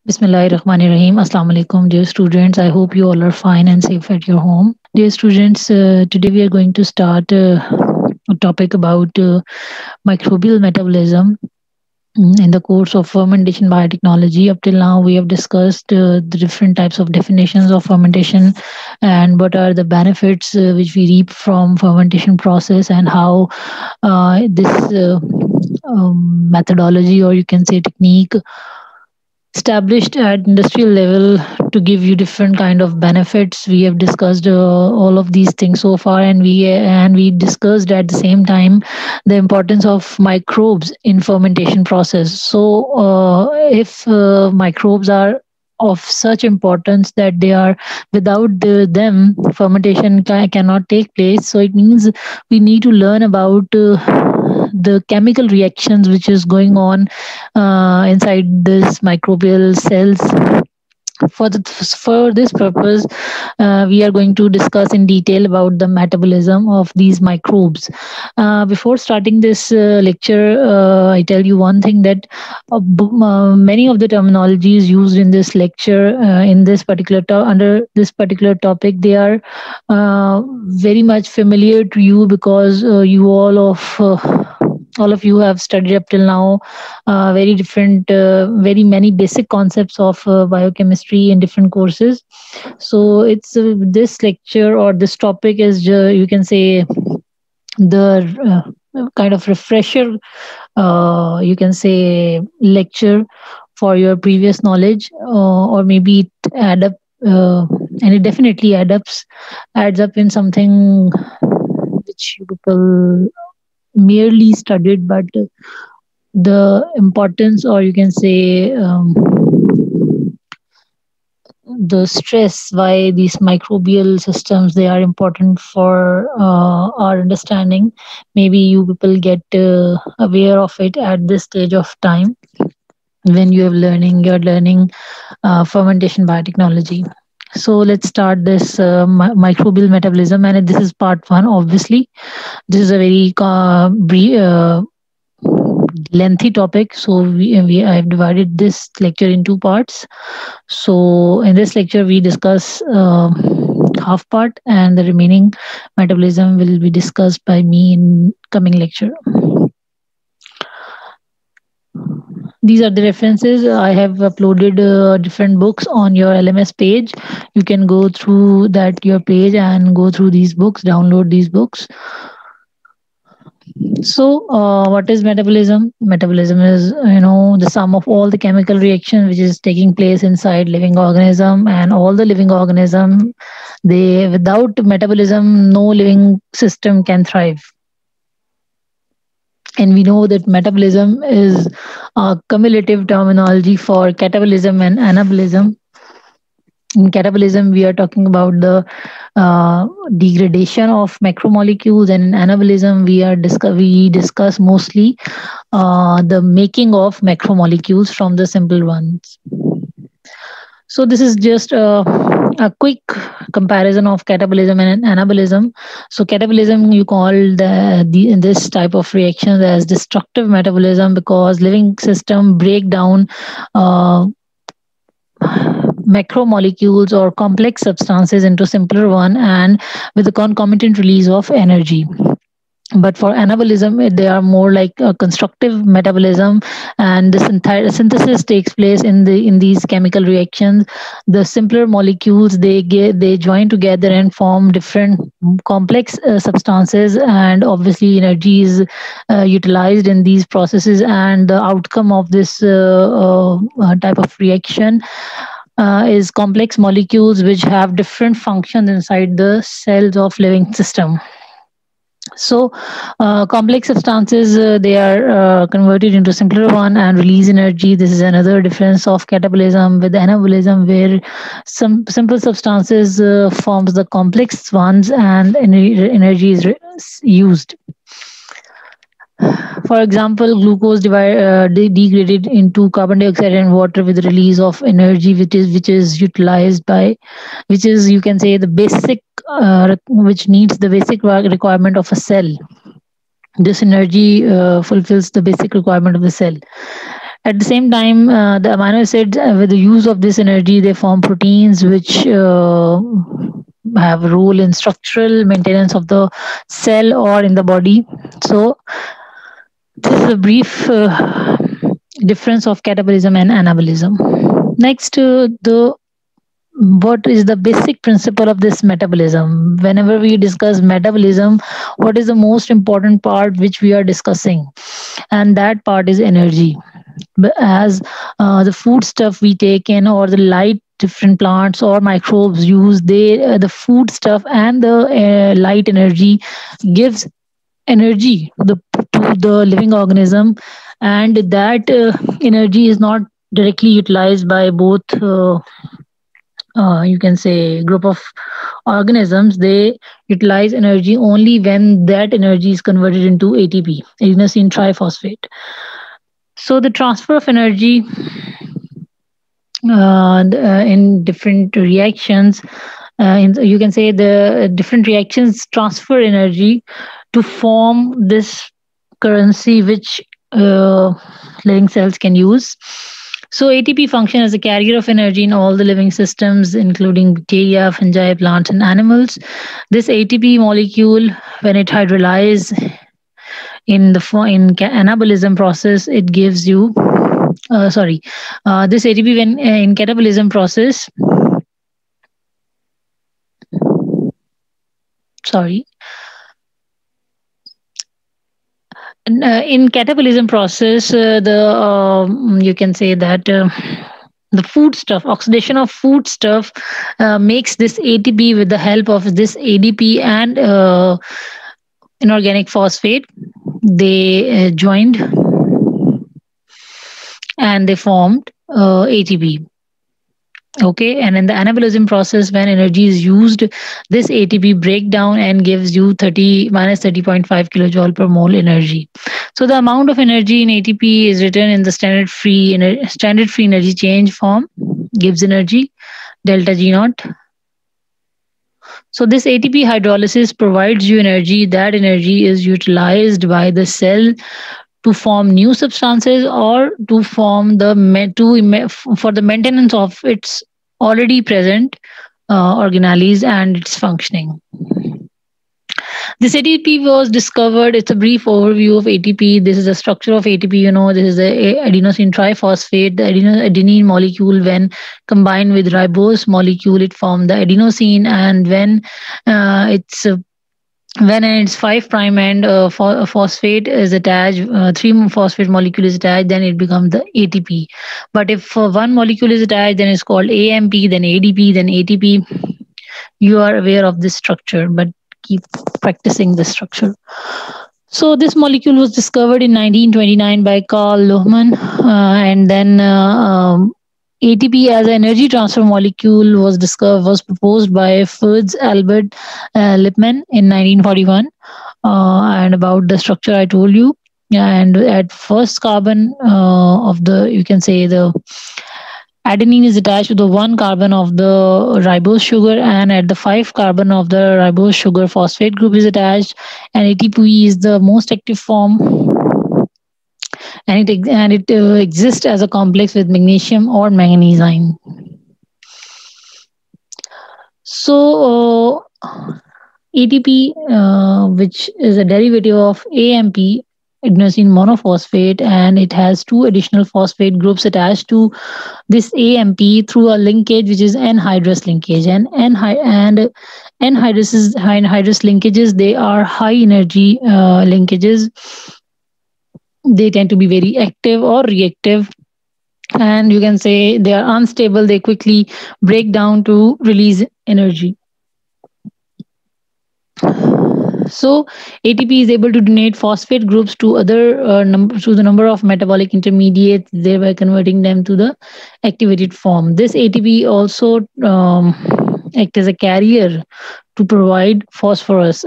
Bismillahirrahmanirrahim. Assalamu alaikum, dear students. I hope you all are fine and safe at your home. Dear students, today we are going to start a topic about microbial metabolism. In the course of fermentation biotechnology, up till now, we have discussed the different types of definitions of fermentation and what are the benefits which we reap from fermentation process and how this methodology, or you can say technique, established at industrial level to give you different kind of benefits. We have discussed all of these things so far, and we discussed at the same time the importance of microbes in fermentation process. So if microbes are of such importance that they are without them fermentation cannot take place, so it means we need to learn about the chemical reactions which is going on inside this microbial cells. For this purpose, we are going to discuss in detail about the metabolism of these microbes. Before starting this lecture, I tell you one thing that many of the terminologies used in this lecture, in this particular under this particular topic, they are very much familiar to you because you all of you have studied up till now very many basic concepts of biochemistry in different courses. So it's this lecture or this topic is you can say the kind of refresher, you can say lecture for your previous knowledge, or maybe it and it definitely adds up in something which you people merely studied, but the importance, or you can say the stress why these microbial systems they are important for our understanding, maybe you people get aware of it at this stage of time when you're learning fermentation biotechnology. So let's start this microbial metabolism, and this is part one. Obviously, this is a very lengthy topic, so we I have divided this lecture in two parts. So in this lecture we discuss half part, and the remaining metabolism will be discussed by me in coming lecture. These are the references. I have uploaded different books on your LMS page. You can go through that your page and go through these books, download these books. So, what is metabolism? Metabolism is, the sum of all the chemical reaction which is taking place inside living organism, and all the living organism. They without metabolism, no living system can thrive. And we know that metabolism is a cumulative terminology for catabolism and anabolism. In catabolism, we are talking about the degradation of macromolecules, and in anabolism, we discuss mostly the making of macromolecules from the simple ones. So this is just a quick comparison of catabolism and anabolism. So catabolism, you call this type of reactions as destructive metabolism, because living system break down macromolecules or complex substances into simpler one, and with the concomitant release of energy. But for anabolism, they are more like a constructive metabolism, and the synthesis takes place in these chemical reactions. The simpler molecules they join together and form different complex substances, and obviously energy is utilized in these processes. And the outcome of this type of reaction is complex molecules which have different functions inside the cells of living system. So, complex substances they are converted into simpler one and release energy. This is another difference of catabolism with anabolism, where some simple substances forms the complex ones, and energy is used. For example, glucose degraded into carbon dioxide and water with release of energy, which is utilized by, which is, you can say, the basic which needs the basic requirement of a cell. This energy fulfills the basic requirement of the cell. At the same time, the amino acids, with the use of this energy, they form proteins which have a role in structural maintenance of the cell or in the body. So, this is a brief difference of catabolism and anabolism. Next, the what is the basic principle of this metabolism? Whenever we discuss metabolism, what is the most important part which we are discussing? And that part is energy. But as the food stuff we take in, or the light different plants or microbes use, they the food stuff and the light energy gives energy to the living organism, and that energy is not directly utilized by both you can say group of organisms. They utilize energy only when that energy is converted into ATP, adenosine triphosphate. So the transfer of energy in different reactions, you can say the different reactions transfer energy to form this currency which living cells can use. So ATP function as a carrier of energy in all the living systems, including bacteria, fungi, plants, and animals. This ATP molecule, when it hydrolyzes in the anabolism process, it gives you sorry this ATP when in catabolism process, sorry in catabolism process, the you can say that the food stuff, oxidation of food stuff, makes this ATP with the help of this ADP and inorganic phosphate. They joined and they formed ATP. Okay, and in the anabolism process, when energy is used, this ATP break down and gives you 30 kilojoule per mole energy. So the amount of energy in ATP is written in the standard free energy change form, gives energy delta G naught. So this ATP hydrolysis provides you energy. That energy is utilized by the cell to form new substances or to form the for the maintenance of its already present organelles and its functioning. This ATP was discovered. It's a brief overview of ATP. This is the structure of ATP. You know, this is the adenosine triphosphate. The adenine molecule, when combined with ribose molecule, it formed the adenosine. And when its 5 prime and phosphate is attached, 3 phosphate molecule is attached, then it becomes the ATP. But if one molecule is attached, then it's called AMP, then ADP, then ATP. You are aware of this structure, but keep practicing this structure. So this molecule was discovered in 1929 by Carl Lohmann, and then ATP as an energy transfer molecule was proposed by Fritz Albert Lippmann in 1941. And about the structure I told you, and at first carbon of the, you can say, the adenine is attached to the 1 carbon of the ribose sugar, and at the 5 carbon of the ribose sugar phosphate group is attached, and ATP is the most active form, and it exists as a complex with magnesium or manganese ion. So ATP, which is a derivative of AMP, adenosine monophosphate, and it has 2 additional phosphate groups attached to this AMP through a linkage which is anhydrous linkage. And anhydrous linkages, they are high energy linkages. They tend to be very active or reactive, and you can say they are unstable. They quickly break down to release energy. So ATP is able to donate phosphate groups to to the number of metabolic intermediates, thereby converting them to the activated form. This ATP also act as a carrier to provide phosphorus.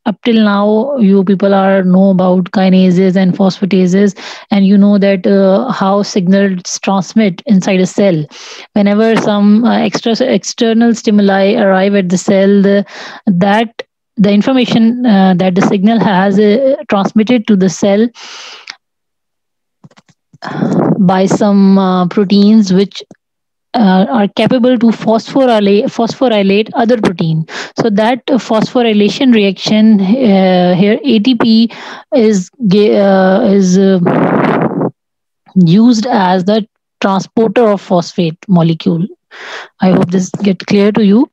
Up till now, you people know about kinases and phosphatases, and you know that how signals transmit inside a cell. Whenever some external stimuli arrive at the cell, the information that the signal has transmitted to the cell by some proteins which are capable to phosphorylate other protein. So that phosphorylation reaction here ATP is used as the transporter of phosphate molecule. I hope this get clear to you.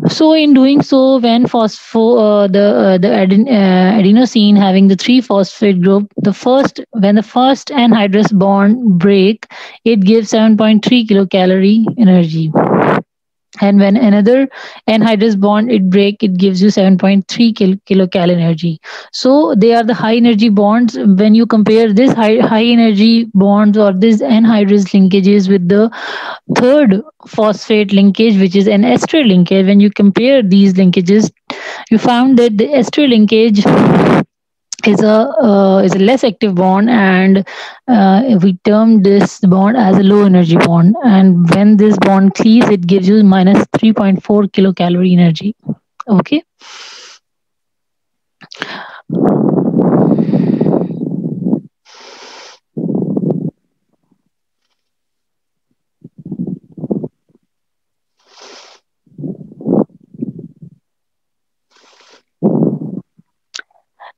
So in doing so, when adenosine having the three phosphate group, the first when the first anhydrous bond break, it gives 7.3 kilocalorie energy, and when another anhydrous bond it break, it gives you 7.3 kilocal energy. So they are the high energy bonds. When you compare this high energy bonds or this anhydrous linkages with the third phosphate linkage, which is an ester linkage, when you compare these linkages, you found that the ester linkage is a less active bond, and we term this bond as a low energy bond. And when this bond cleaves, it gives you minus 3.4 kilocalorie energy. Okay.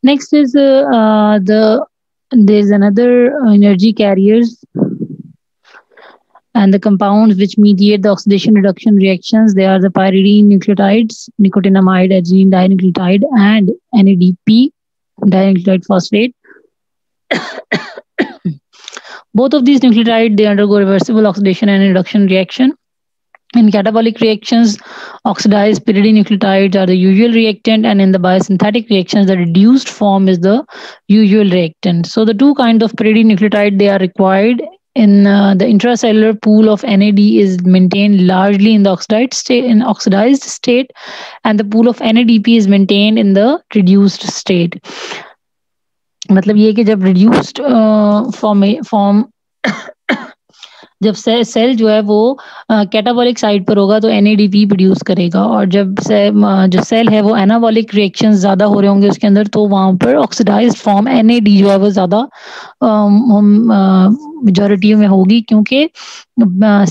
Next is there's another energy carriers and the compounds which mediate the oxidation reduction reactions. They are the pyridine nucleotides, nicotinamide adenine dinucleotide, and NADP, dinucleotide phosphate. Both of these nucleotides they undergo reversible oxidation and reduction reaction. In catabolic reactions, oxidized pyridine nucleotides are the usual reactant, and in the biosynthetic reactions, the reduced form is the usual reactant. So the two kinds of pyridine nucleotide they are required in the intracellular pool of NAD is maintained largely in the oxidized state, and the pool of NADP is maintained in the reduced state. मतलब ये कि जब reduced form जब cell जो है वो catabolic side पर होगा तो एनएडीपी प्रोड्यूस करेगा, और जब जो सेल है वो एनाबॉलिक रिएक्शंस ज़्यादा हो रहे होंगे उसके अंदर, तो वहाँ पर ऑक्सीडाइज्ड फॉर्म एनएडी जो है वो ज़्यादा मेजॉरिटी में होगी, क्योंकि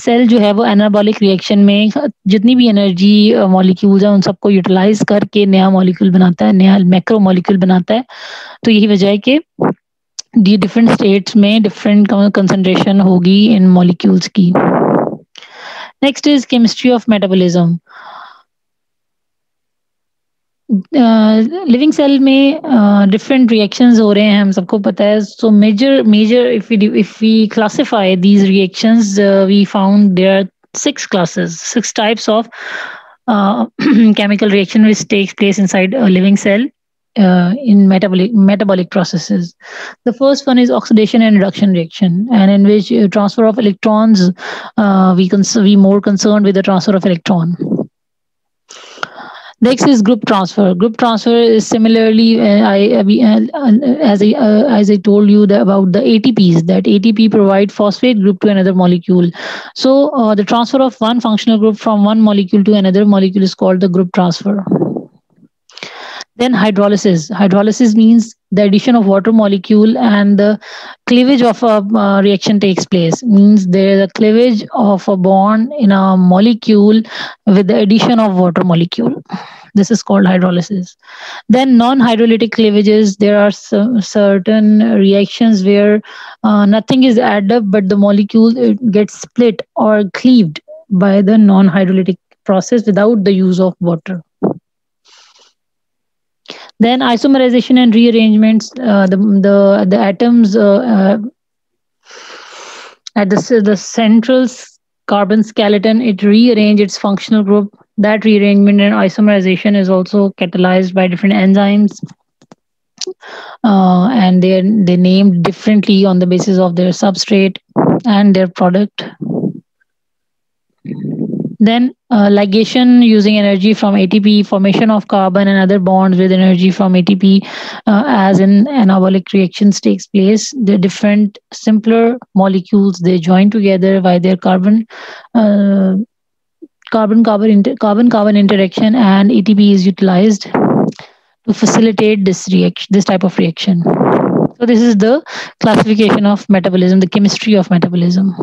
सेल जो है वो एनाबॉलिक रिएक्शन में जितनी भी एनर्जी मॉलिक्यूल्स हैं उन सबको यूटिलाइज करके नया मॉलिक्यूल बनाता है, नया मैक्रो मॉलिक्यूल बनाता है. तो यही वजह है कि दी डिफरेंट स्टेट्स में डिफरेंट कंसंट्रेशन होगी इन मॉलिक्यूल्स की. Next is chemistry of metabolism. Living cell में डिफरेंट रिएक्शंस हो रहे हैं, हम सबको पता है. So major if we classify these reactions we found there are 6 types of chemical reaction which takes place inside a living cell in metabolic processes. The first one is oxidation and reduction reaction, and in which transfer of electrons, we more concerned with the transfer of electron. Next is group transfer. Group transfer is similarly, as I told you about the ATPs, that ATP provide phosphate group to another molecule. So the transfer of one functional group from one molecule to another molecule is called the group transfer. Then hydrolysis. Hydrolysis means the addition of water molecule and the cleavage of a reaction takes place. Means there is a cleavage of a bond in a molecule with the addition of water molecule. This is called hydrolysis. Then non-hydrolytic cleavages. There are certain reactions where nothing is added up, but the molecule gets split or cleaved by the non-hydrolytic process without the use of water. Then isomerization and rearrangements. The atoms at the central carbon skeleton, it rearranges its functional group. That rearrangement and isomerization is also catalyzed by different enzymes, and they're named differently on the basis of their substrate and their product. Then ligation using energy from ATP, formation of carbon and other bonds with energy from ATP, as in anabolic reactions takes place. The different simpler molecules, they join together by their carbon interaction, and ATP is utilized to facilitate this type of reaction. So this is the classification of metabolism, the chemistry of metabolism.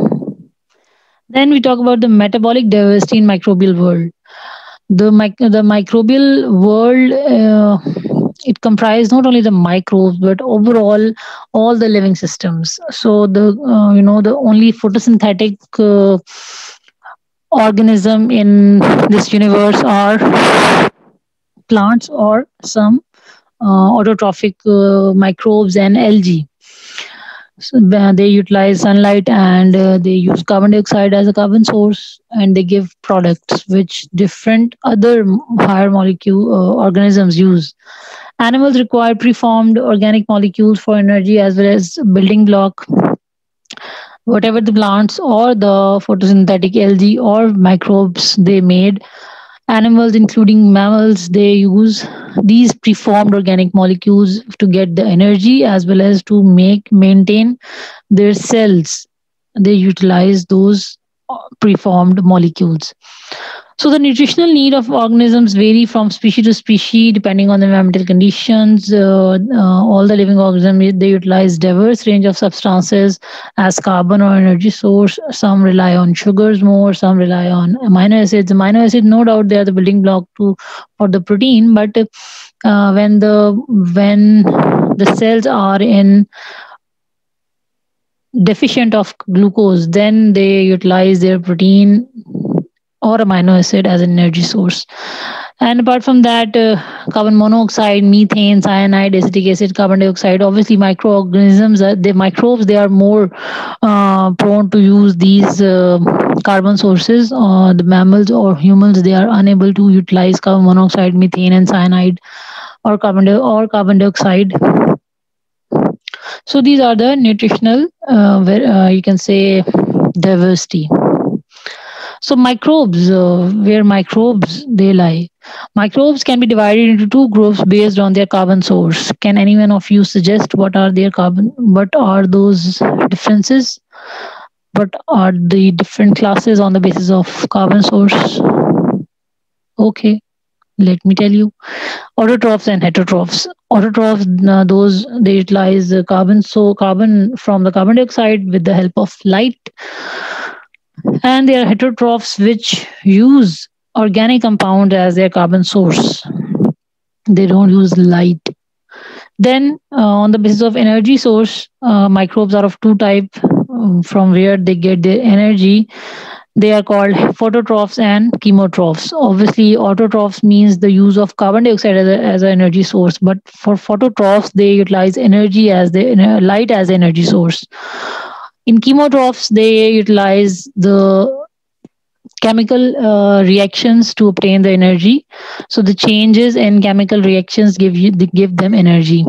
Then we talk about the metabolic diversity in microbial world. The microbial world, it comprises not only the microbes but overall all the living systems. So the only photosynthetic organism in this universe are plants or some autotrophic microbes and algae. So they utilize sunlight and they use carbon dioxide as a carbon source, and they give products which different other higher molecule organisms use. Animals require preformed organic molecules for energy as well as building block. Whatever the plants or the photosynthetic algae or microbes they made, animals including mammals, they use these preformed organic molecules to get the energy as well as to maintain their cells. They utilize those preformed molecules. So the nutritional need of organisms vary from species to species depending on the environmental conditions. All the living organisms, they utilize diverse range of substances as carbon or energy source. Some rely on sugars more, some rely on amino acids. Amino acids, no doubt, they are the building block to for the protein. But when the cells are in deficient of glucose, then they utilize their protein or amino acid as an energy source. And apart from that, carbon monoxide, methane, cyanide, acetic acid, carbon dioxide. Obviously, microorganisms, the microbes, they are more prone to use these carbon sources. The mammals or humans, they are unable to utilize carbon monoxide, methane, and cyanide, or carbon dioxide. So these are the nutritional, you can say, diversity. So microbes, where microbes they lie. Microbes can be divided into two groups based on their carbon source. Can anyone of you suggest what are their carbon? What are those differences? What are the different classes on the basis of carbon source? Okay, let me tell you. Autotrophs and heterotrophs. Autotrophs, those they utilize carbon, so carbon from the carbon dioxide with the help of light, and there are heterotrophs which use organic compound as their carbon source. They don't use light. Then, on the basis of energy source, microbes are of two type. From where they get their energy, they are called phototrophs and chemotrophs. Obviously, autotrophs means the use of carbon dioxide as an energy source, but for phototrophs, they utilize energy as the light as energy source. In chemotrophs, they utilize the chemical reactions to obtain the energy. So the changes in chemical reactions give them energy.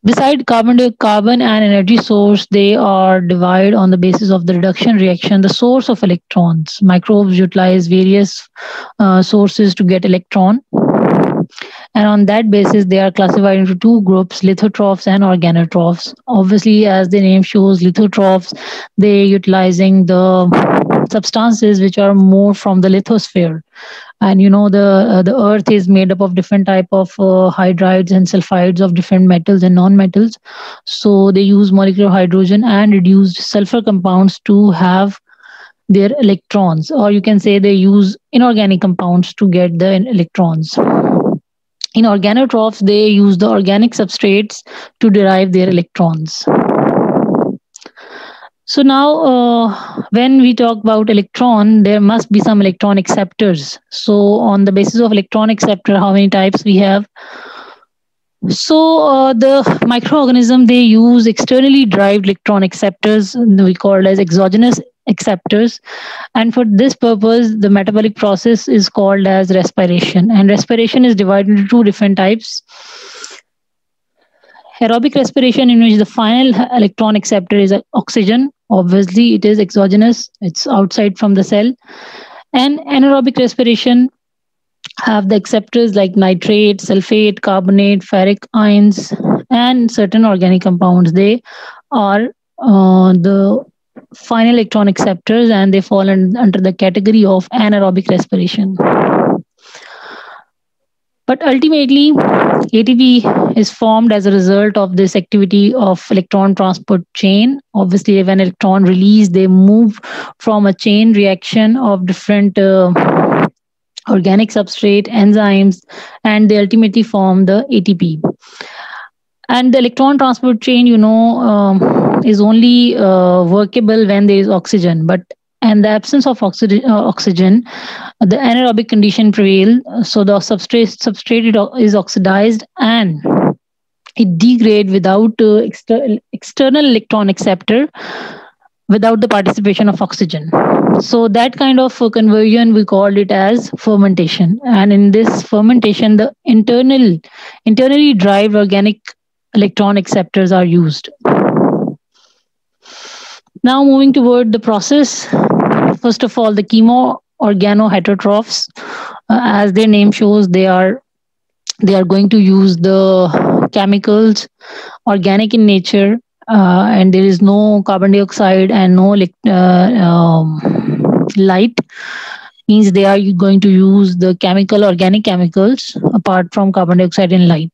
Beside carbon and energy source, they are divided on the basis of the reduction reaction, the source of electrons. Microbes utilize various sources to get electron. And on that basis, they are classified into two groups, lithotrophs and organotrophs. Obviously, as the name shows, lithotrophs, they utilizing the substances which are more from the lithosphere. And the earth is made up of different type of hydrides and sulfides of different metals and non-metals. So they use molecular hydrogen and reduced sulfur compounds to have their electrons, or you can say they use inorganic compounds to get the electrons. In organotrophs, they use the organic substrates to derive their electrons. So now, when we talk about electron, there must be some electron acceptors. So on the basis of electron acceptor, how many types we have? So the microorganism, they use externally derived electron acceptors, we call it as exogenous acceptors. And for this purpose, the metabolic process is called as respiration. And respiration is divided into two different types. Aerobic respiration, in which the final electron acceptor is oxygen. Obviously, it is exogenous, it's outside from the cell. And anaerobic respiration have the acceptors like nitrate, sulfate, carbonate, ferric ions, and certain organic compounds. They are the final electron acceptors, and they fall under the category of anaerobic respiration. But ultimately, ATP is formed as a result of this activity of electron transport chain. Obviously, when electron release, they move from a chain reaction of different organic substrate, enzymes, and they ultimately form the ATP. And the electron transport chain, is only workable when there is oxygen. But in the absence of oxygen, the anaerobic condition prevail. So the substrate is oxidized and it degrade without external electron acceptor, without the participation of oxygen. So that kind of conversion we called it as fermentation. And in this fermentation, the internally derived organic electron acceptors are used. Now moving toward the process. First of all, the chemo organo heterotrophs, as their name shows, they are going to use the chemicals organic in nature, and there is no carbon dioxide and no light. Means they are going to use the organic chemicals apart from carbon dioxide and light.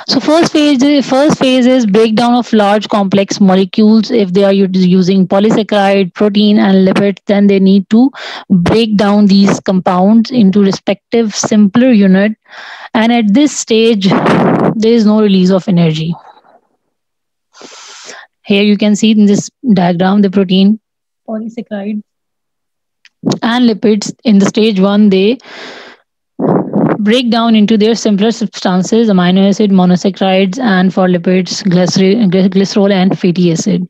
So first phase is breakdown of large complex molecules. If they are using polysaccharide, protein, and lipids, then they need to break down these compounds into respective simpler unit. And at this stage, there is no release of energy. Here you can see in this diagram the protein, polysaccharide, and lipids. In the stage 1, they break down into their simpler substances, amino acid, monosaccharides, and for lipids, glycerol and fatty acid.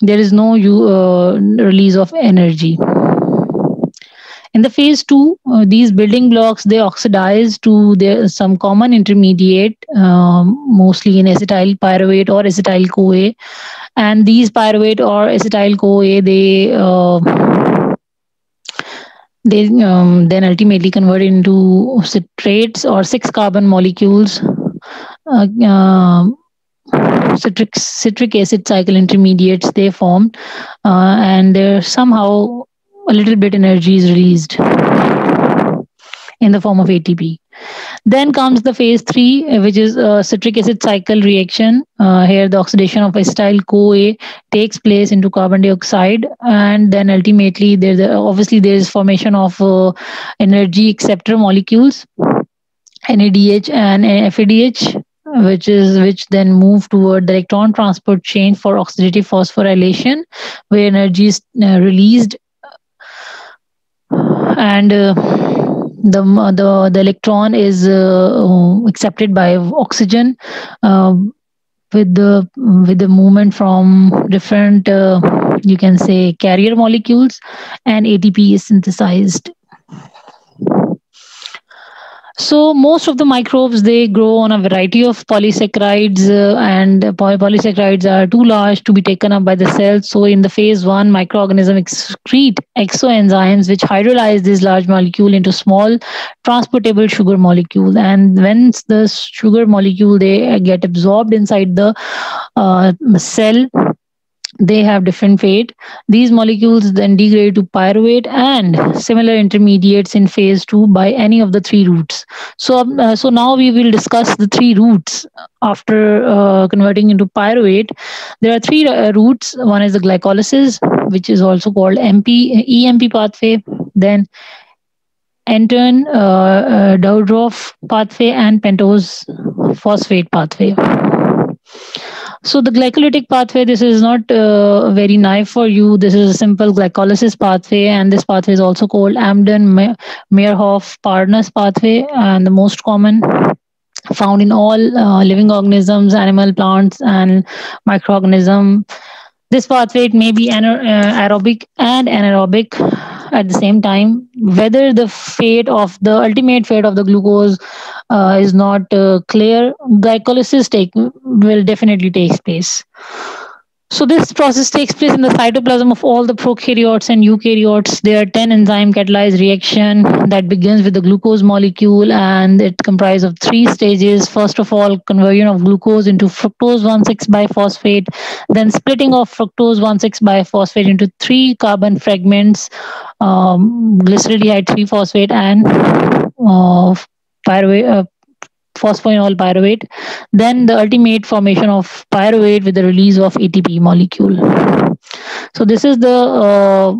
There is no release of energy. In the phase 2, these building blocks, they oxidize to some common intermediate, mostly in acetyl pyruvate or acetyl CoA. And these pyruvate or acetyl CoA, they then ultimately convert into citrates or 6-carbon molecules, citric acid cycle intermediates they form, and there somehow a little bit energy is released in the form of ATP. Then comes the phase 3, which is a citric acid cycle reaction. Here, the oxidation of acetyl CoA takes place into carbon dioxide, and then ultimately, obviously there is formation of energy acceptor molecules, NADH and FADH, which then move toward the electron transport chain for oxidative phosphorylation, where energy is released, and the electron is accepted by oxygen, with the movement from different, you can say, carrier molecules, and ATP is synthesized. So most of the microbes, they grow on a variety of polysaccharides, and polysaccharides are too large to be taken up by the cells. So in the phase 1, microorganisms excrete exoenzymes which hydrolyze this large molecule into small transportable sugar molecule. And when the sugar molecule, they get absorbed inside the cell, they have different fate. These molecules then degrade to pyruvate and similar intermediates in phase 2 by any of the 3 routes. So now we will discuss the 3 routes after converting into pyruvate. There are 3 routes. One is the glycolysis, which is also called EMP pathway, then Anton Daudorf pathway, and Pentose phosphate pathway. So the glycolytic pathway, this is not very naive for you. This is a simple glycolysis pathway, and this pathway is also called Amden-Meyerhof-Parnas pathway, and the most common, found in all living organisms, animal, plants, and microorganisms. This pathway, it may be aerobic and anaerobic at the same time. Whether the ultimate fate of the glucose is not clear, glycolysis will definitely take place. So this process takes place in the cytoplasm of all the prokaryotes and eukaryotes. There are 10 enzyme catalyzed reaction that begins with the glucose molecule, and it comprises of 3 stages. First of all, conversion of glucose into fructose 1,6 biphosphate, then splitting of fructose 1,6 biphosphate into 3 carbon fragments, glyceraldehyde 3-phosphate and phosphoenol pyruvate, then the ultimate formation of pyruvate with the release of ATP molecule. So this is the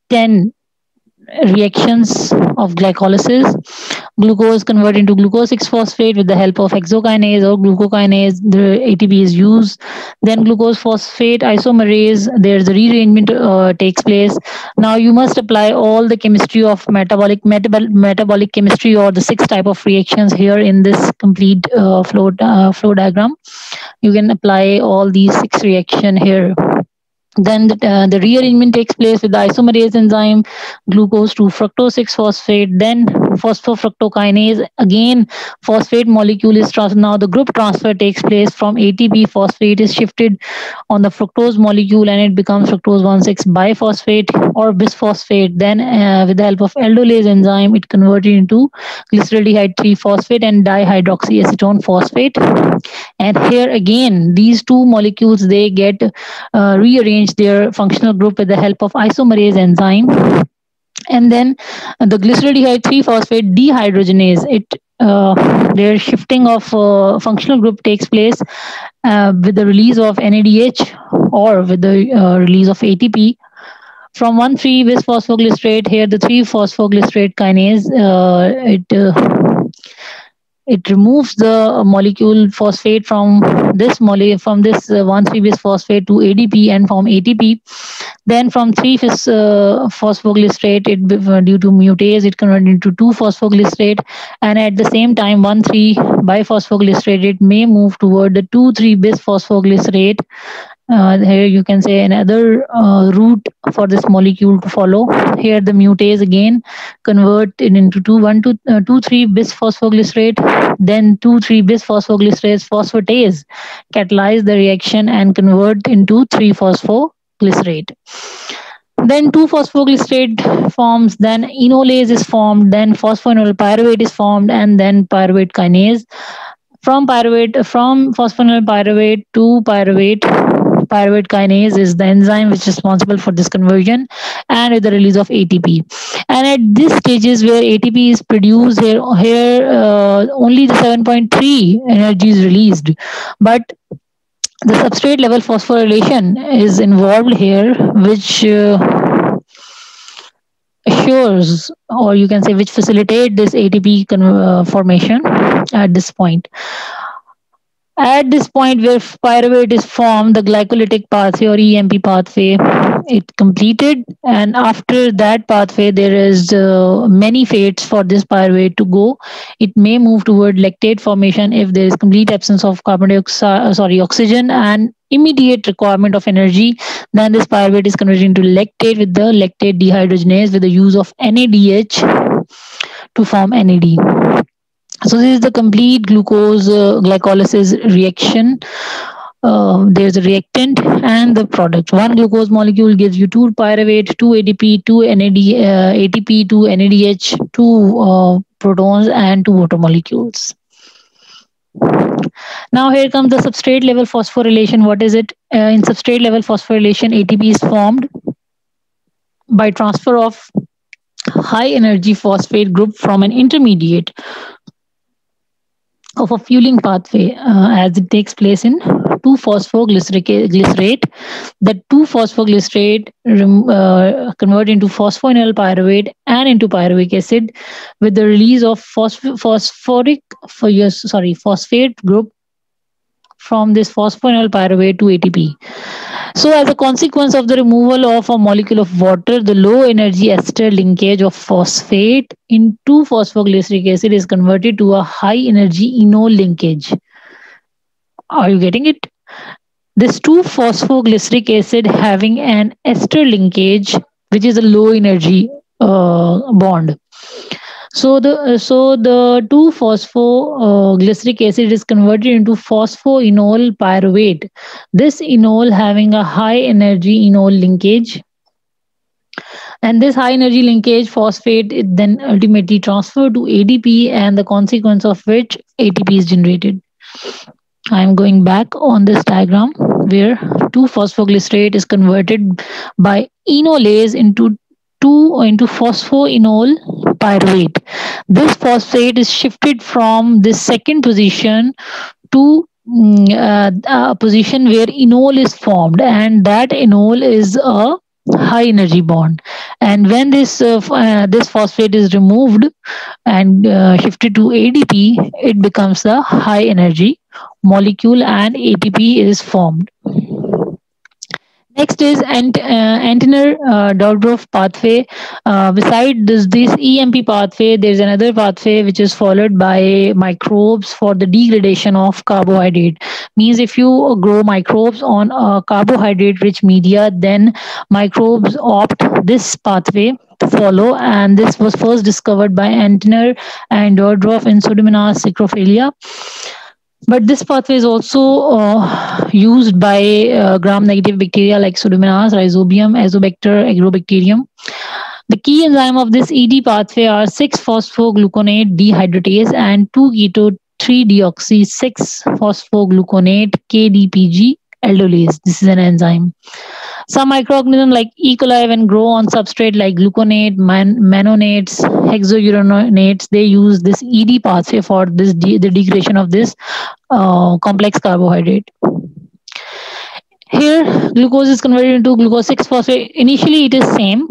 10 reactions of glycolysis. Glucose converted into glucose 6 phosphate with the help of hexokinase or glucokinase. The ATP is used. Then glucose phosphate isomerase. There's a rearrangement takes place. Now you must apply all the chemistry of metabolic chemistry, or the 6 type of reactions here in this complete flow diagram. You can apply all these 6 reaction here. Then the rearrangement takes place with the isomerase enzyme, glucose to fructose 6 phosphate, then phosphofructokinase. Again, phosphate molecule is transferred. Now the group transfer takes place from ATP. Phosphate is shifted on the fructose molecule and it becomes fructose 1,6 biphosphate or bisphosphate. Then, with the help of aldolase enzyme, it converted into glyceraldehyde 3 phosphate and dihydroxyacetone phosphate. And here again, these two molecules, they get rearrange their functional group with the help of isomerase enzyme. And then the glyceraldehyde 3 phosphate dehydrogenase, their shifting of functional group takes place with the release of NADH or with the release of ATP from 1,3 bisphosphoglycerate. Here the 3-phosphoglycerate kinase, it removes the molecule phosphate from this 1,3 bisphosphate to ADP and form ATP. Then from 3-phosphoglycerate, due to mutase, it converted into 2-phosphoglycerate, and at the same time 1,3 biphosphoglycerate, it may move toward the 2,3 bisphosphoglycerate. Here you can say another route for this molecule to follow. Here the mutase again convert it into 2,3 bisphosphoglycerate, then 2,3 bisphosphoglycerate phosphatase catalyze the reaction and convert into 3-phosphoglycerate. Then 2-phosphoglycerate forms, then enolase is formed, then phosphoenol pyruvate is formed, and then pyruvate kinase. From phosphoenol pyruvate to pyruvate kinase is the enzyme which is responsible for this conversion and with the release of ATP. And at this stages where ATP is produced, here only the 7.3 energy is released, but the substrate level phosphorylation is involved here, which assures, or you can say which facilitate this ATP formation at this point. At this point where pyruvate is formed, the glycolytic pathway or EMP pathway, it completed, and after that pathway there is many fates for this pyruvate to go. It may move toward lactate formation if there is complete absence of oxygen and immediate requirement of energy. Then this pyruvate is converted into lactate with the lactate dehydrogenase with the use of NADH to form NAD. So this is the complete glucose glycolysis reaction. There's a reactant and the product. One glucose molecule gives you 2 pyruvate, 2 ADP, 2 NAD, ATP, 2 NADH, 2 protons, and 2 water molecules. Now here comes the substrate level phosphorylation. What is it? In substrate level phosphorylation, ATP is formed by transfer of high energy phosphate group from an intermediate of a fueling pathway as it takes place in 2-phosphoglycerate. The 2-phosphoglycerate convert into phosphoenol pyruvate and into pyruvic acid with the release of phosphate group from this phosphoenol pyruvate to ATP. So as a consequence of the removal of a molecule of water, the low energy ester linkage of phosphate in 2-phosphoglyceric acid is converted to a high energy enol linkage. Are you getting it? This 2-phosphoglyceric acid having an ester linkage, which is a low energy bond. So the 2-phosphoglyceric acid is converted into phosphoenol pyruvate. This enol having a high energy enol linkage, and this high energy linkage phosphate is then ultimately transferred to ADP, and the consequence of which ATP is generated. I'm going back on this diagram where 2-phosphoglycerate is converted by enolase into into phosphoenol pyruvate. This phosphate is shifted from this second position to a position where enol is formed, and that enol is a high energy bond. And when this phosphate is removed and shifted to ADP, it becomes a high energy molecule and ATP is formed. Next is Entner-Doudoroff pathway. Beside this EMP pathway, there is another pathway which is followed by microbes for the degradation of carbohydrate. Means if you grow microbes on a carbohydrate-rich media, then microbes opt this pathway to follow, and this was first discovered by Entner and Doudoroff in Pseudomonas microphila. But this pathway is also used by gram-negative bacteria like Pseudomonas, Rhizobium, Azobacter, Agrobacterium. The key enzyme of this ED pathway are 6-phosphogluconate dehydratase and 2-keto 3-deoxy 6-phosphogluconate KDPG aldolase. This is an enzyme. Some microorganisms like E. coli, when grow on substrate like gluconate, manonates, hexouranonates, they use this ED pathway for the degradation of this complex carbohydrate. Here, glucose is converted into glucose 6-phosphate. Initially, it is same,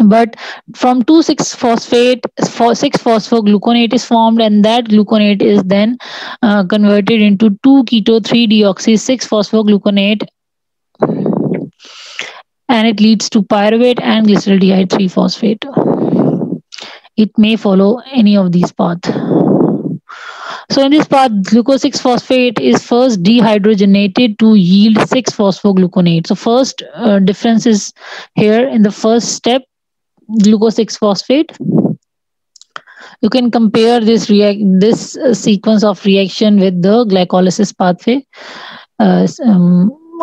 but from 2,6-phosphate, 6-phosphogluconate is formed, and that gluconate is then converted into 2-keto 3-deoxy 6-phosphogluconate, and it leads to pyruvate and glyceraldehyde 3-phosphate. It may follow any of these paths. So in this path, glucose 6-phosphate is first dehydrogenated to yield 6-phosphogluconate. So first difference is here in the first step, glucose 6-phosphate. You can compare this sequence of reaction with the glycolysis pathway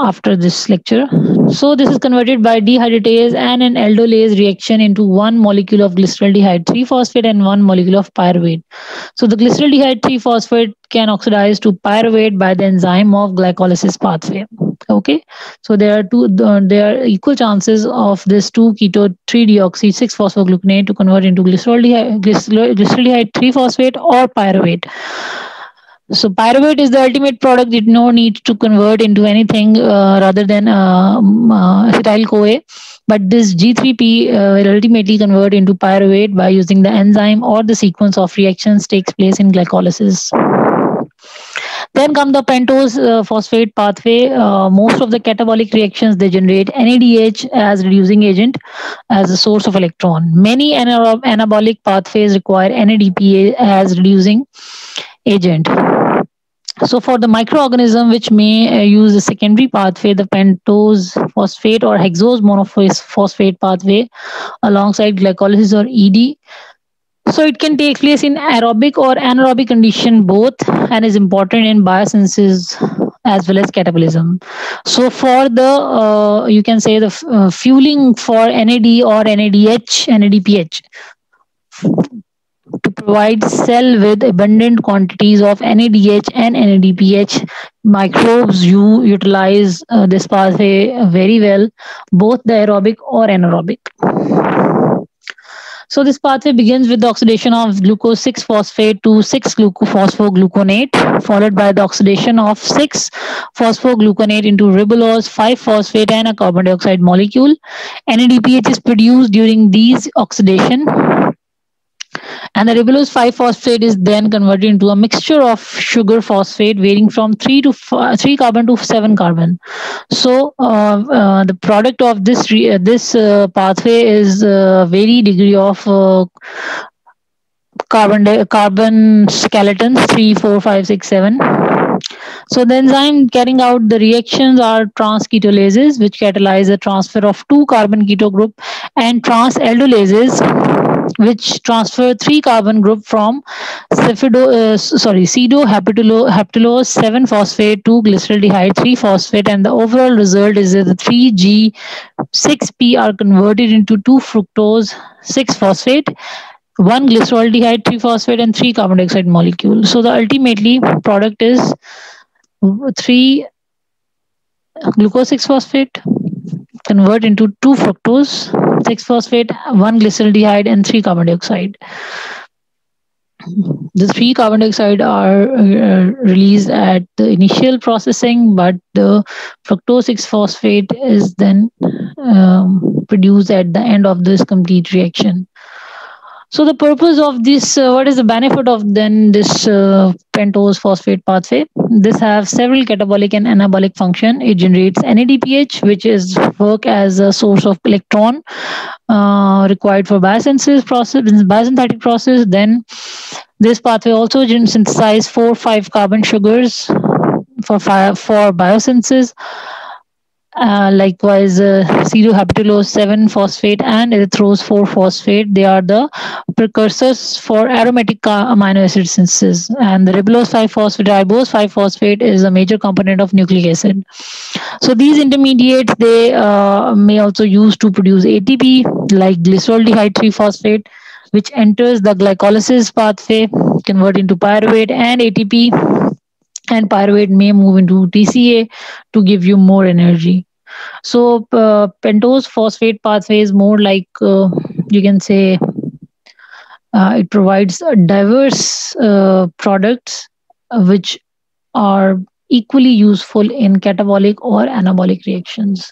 after this lecture. So this is converted by dehydratase and an aldolase reaction into one molecule of glyceraldehyde 3-phosphate and one molecule of pyruvate. So the glyceraldehyde 3-phosphate can oxidize to pyruvate by the enzyme of glycolysis pathway. Okay, so there are equal chances of this 2-keto 3-deoxy 6-phosphogluconate to convert into glyceraldehyde 3-phosphate or pyruvate. So pyruvate is the ultimate product. It no need to convert into anything rather than acetyl-CoA. But this G3P will ultimately convert into pyruvate by using the enzyme, or the sequence of reactions takes place in glycolysis. Then come the pentose phosphate pathway. Most of the catabolic reactions, they generate NADH as reducing agent as a source of electron. Many anabolic pathways require NADPA as reducing agent. So for the microorganism which may use the secondary pathway, the pentose phosphate or hexose monophosphate pathway alongside glycolysis or ED. So it can take place in aerobic or anaerobic condition both, and is important in biosynthesis as well as catabolism. So for the you can say the fueling for NAD or NADH, NADPH, to provide cell with abundant quantities of NADH and NADPH, microbes utilize this pathway very well, both the aerobic or anaerobic. So this pathway begins with the oxidation of glucose 6-phosphate to 6-phosphogluconate, followed by the oxidation of 6-phosphogluconate into ribulose 5-phosphate and a carbon dioxide molecule. NADPH is produced during these oxidation, and the ribulose 5-phosphate is then converted into a mixture of sugar phosphate varying from 3 carbon to 7 carbon. So the product of this pathway is very degree of carbon skeletons 3, 4, 5, 6, 7. So the enzyme carrying out the reactions are transketolases, which catalyze the transfer of 2 carbon keto group, and transaldolases, which transfer 3 carbon group from pseudoheptulose 7-phosphate to glyceraldehyde 3-phosphate, and the overall result is that the 3G6P are converted into 2-fructose 6-phosphate, 1 glyceraldehyde 3-phosphate, and 3 carbon dioxide molecule. So the ultimately product is 3 glucose 6-phosphate convert into 2 fructose 6 phosphate, 1 glyceraldehyde, and 3 carbon dioxide. The 3 carbon dioxide are released at the initial processing, but the fructose 6 phosphate is then produced at the end of this complete reaction. So the purpose of this, what is the benefit of then this pentose phosphate pathway? This have several catabolic and anabolic function. It generates NADPH, which is work as a source of electron required for biosynthesis process, biosynthetic process. Then this pathway also synthesize 4,5 carbon sugars for biosynthesis. Likewise, cereoheptulose 7 phosphate and erythrose 4 phosphate, they are the precursors for aromatic amino acid synthesis. And the ribulose 5 phosphate, ribose 5 phosphate is a major component of nucleic acid. So these intermediates, they may also use to produce ATP, like glyceraldehyde 3 phosphate, which enters the glycolysis pathway, convert into pyruvate and ATP, and pyruvate may move into TCA to give you more energy. So pentose phosphate pathway is more like, you can say, it provides diverse products which are equally useful in catabolic or anabolic reactions.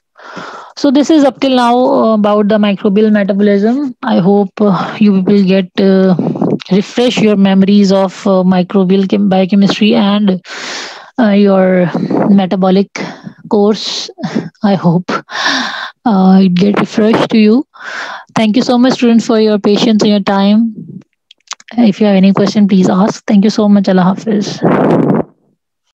So this is up till now about the microbial metabolism. I hope you will get refresh your memories of microbial biochemistry and your metabolic course. I hope it get refreshed to you. Thank you so much, students, for your patience and your time. If you have any question, please ask. Thank you so much. Allah Hafiz.